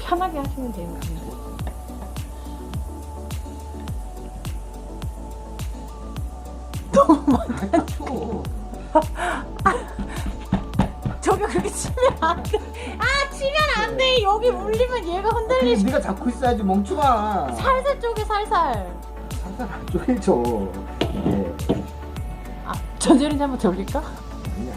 편하게 하시면 돼요. 너무 많아져. 저기 그렇게 치면 안 돼. 아, 치면 안 돼. 여기 물리면 얘가 흔들리지. 네가 잡고 있어야지 멍충아. 살살 쪼개, 살살. 살살 안 쪼개져. 네. 아, 전자레인지 한번 돌릴까? 아니야.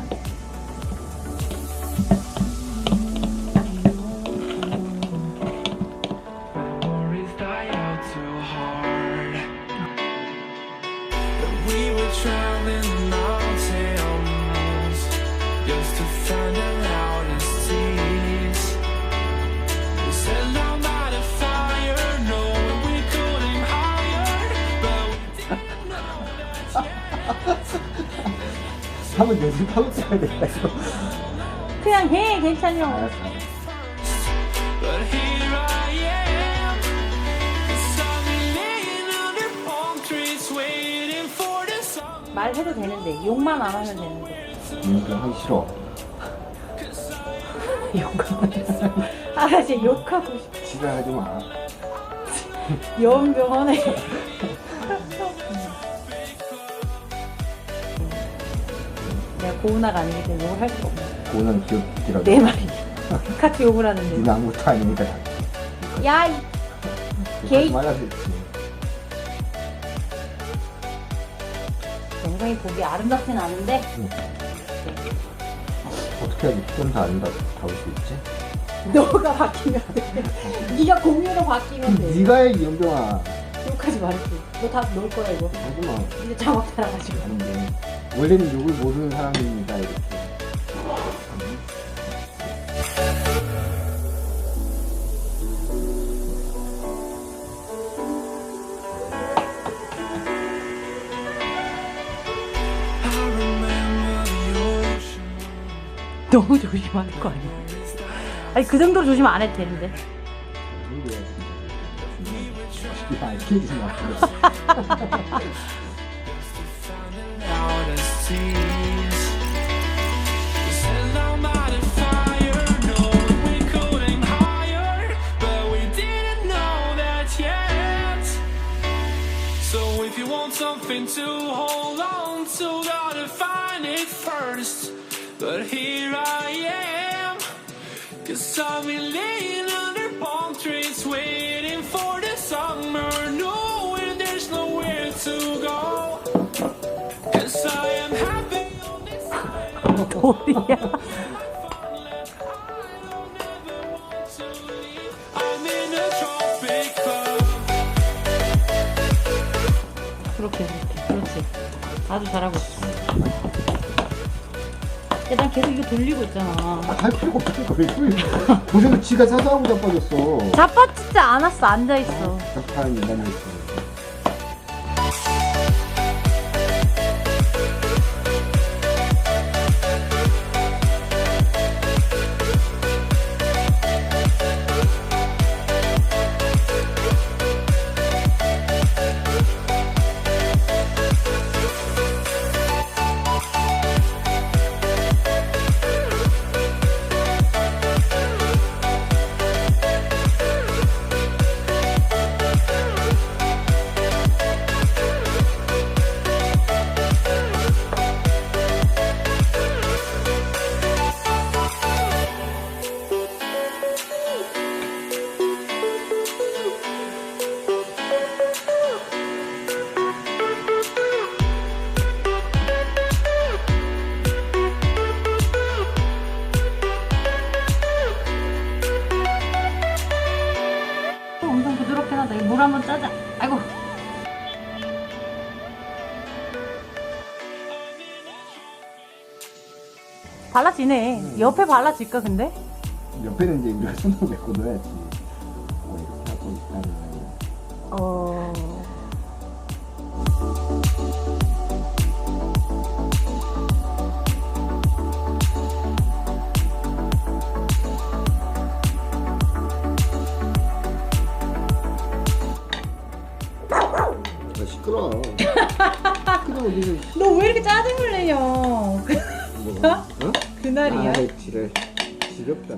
한번 연습하고 써야 되겠다 이거. 그냥 해, 괜찮요. 알았어. 말해도 되는데 욕만 안 하면 되는데. 그냥 하기 싫어. 욕하고 아, 진짜 욕하고 싶어. 지랄하지 마. 연병하네. 내가 고은아가 아니기 때문에 욕을 할 수가 없네. 고는 기억이라도. 내 말이. 같이 욕을 하는데. 니는 아무것도 아니니까 다. 야, 이 게이. 말아도 됐지. 영상이 보기 아름답진 않은데. 응. 어떻게 하지? 그건 다 아름답 다올 수 있지? 너가 바뀌면 돼. 네가 공유로 바뀌면 돼. 네가 해 연병아. 욕하지 말지. 너 다 넣을 거야 이거. 하지마. 이제 자막 달아가지고. 아닌데 원래는 욕을 모르는 사람입니다 이렇게. 너무 조심할 거 아니야. 아니 그 정도로 조심 안 해도 되는데. So if you want something to hold on to, gotta find it first. But here I am, 'cause I've been laying under palm trees, waiting for the summer, knowing there's nowhere to go. 'Cause I am happy on this island. 뭐야? I'm in a tropic club. 그렇게. 그렇지. 아주 잘하고 있어. 야, 난 계속 이거 돌리고 있잖아. 할 필요가 없는 거예요. 도저히 지가 사사하고 자빠졌어. 자빠지지 않았어. 앉아있어. 자빠는 인간이 있어. 엄청 부드럽긴 하다. 이거 물 한번 짜자. 아이고. 발라지네. 옆에 발라질까 근데? 옆에는 이제 우리가 손으로 메고 넣어야지. 이렇게 하고 있다는. 시끄러워. 시끄러워 니는. 너 왜 이렇게 짜증을 내냐? 뭐가? 어? 그날이야. 지랄. 지겹다.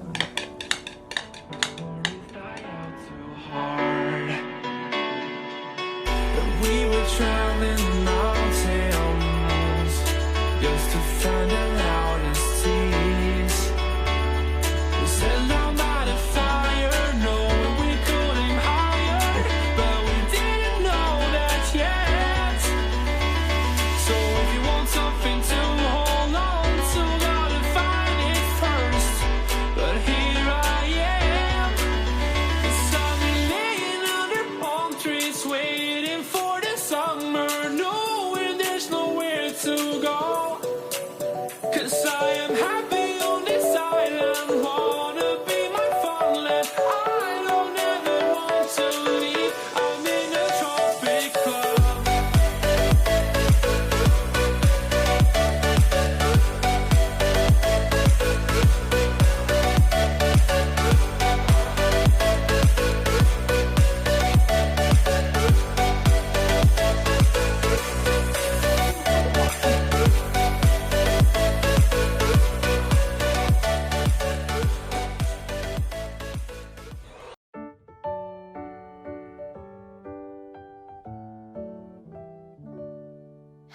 'Cause I am happy on this island. Wanna be my farmland. I don't ever want to leave. I'm in a tropic club.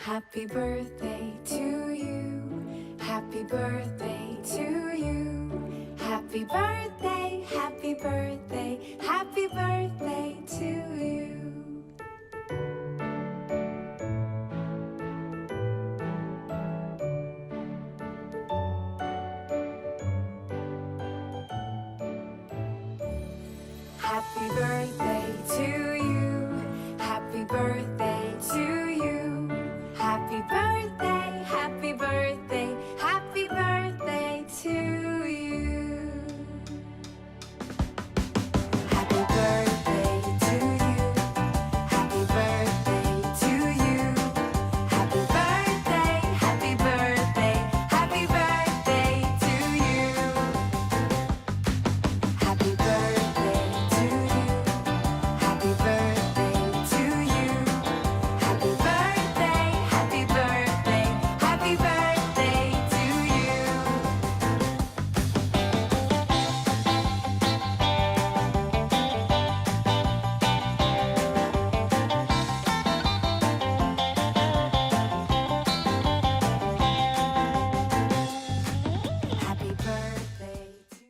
Happy birthday to you. Happy birthday to you. Happy birthday, happy birthday, happy birthday to you. Happy birthday to you. Happy birthday.